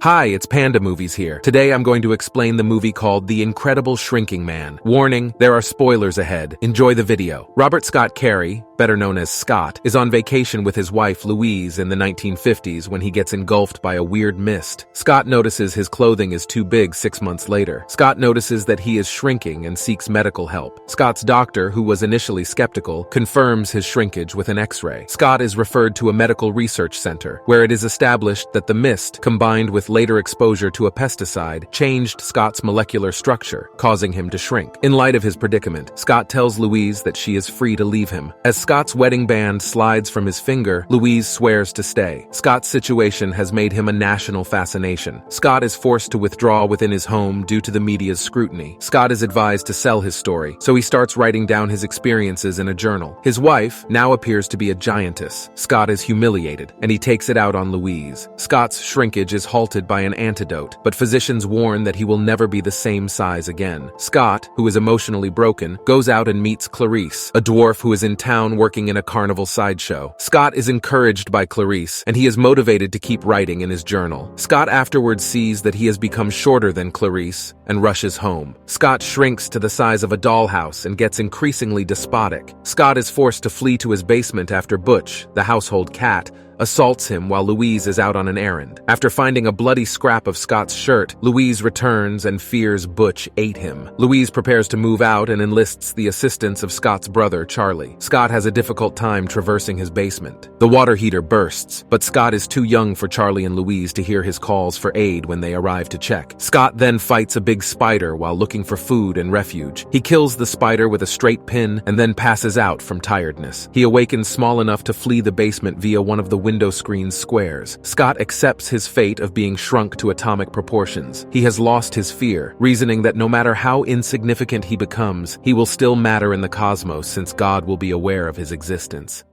Hi, it's Panda Movies here. Today I'm going to explain the movie called The Incredible Shrinking Man. Warning, there are spoilers ahead. Enjoy the video. Robert Scott Carey, better known as Scott, is on vacation with his wife Louise in the 1950s when he gets engulfed by a weird mist. Scott notices his clothing is too big 6 months later. Scott notices that he is shrinking and seeks medical help. Scott's doctor, who was initially skeptical, confirms his shrinkage with an X-ray. Scott is referred to a medical research center, where it is established that the mist, combined with later exposure to a pesticide, changed Scott's molecular structure, causing him to shrink. In light of his predicament, Scott tells Louise that she is free to leave him. As Scott's wedding band slides from his finger, Louise swears to stay. Scott's situation has made him a national fascination. Scott is forced to withdraw within his home due to the media's scrutiny. Scott is advised to sell his story, so he starts writing down his experiences in a journal. His wife now appears to be a giantess. Scott is humiliated, and he takes it out on Louise. Scott's shrinkage is halted by an antidote, but physicians warn that he will never be the same size again. Scott, who is emotionally broken, goes out and meets Clarice, a dwarf who is in town working in a carnival sideshow. Scott is encouraged by Clarice, and he is motivated to keep writing in his journal. Scott afterwards sees that he has become shorter than Clarice and rushes home. Scott shrinks to the size of a dollhouse and gets increasingly despotic. Scott is forced to flee to his basement after Butch, the household cat, assaults him while Louise is out on an errand. After finding a bloody scrap of Scott's shirt, Louise returns and fears Butch ate him. Louise prepares to move out and enlists the assistance of Scott's brother, Charlie. Scott has a difficult time traversing his basement. The water heater bursts, but Scott is too young for Charlie and Louise to hear his calls for aid when they arrive to check. Scott then fights a big spider while looking for food and refuge. He kills the spider with a straight pin and then passes out from tiredness. He awakens small enough to flee the basement via one of the window screen's squares. Scott accepts his fate of being shrunk to atomic proportions. He has lost his fear, reasoning that no matter how insignificant he becomes, he will still matter in the cosmos since God will be aware of his existence.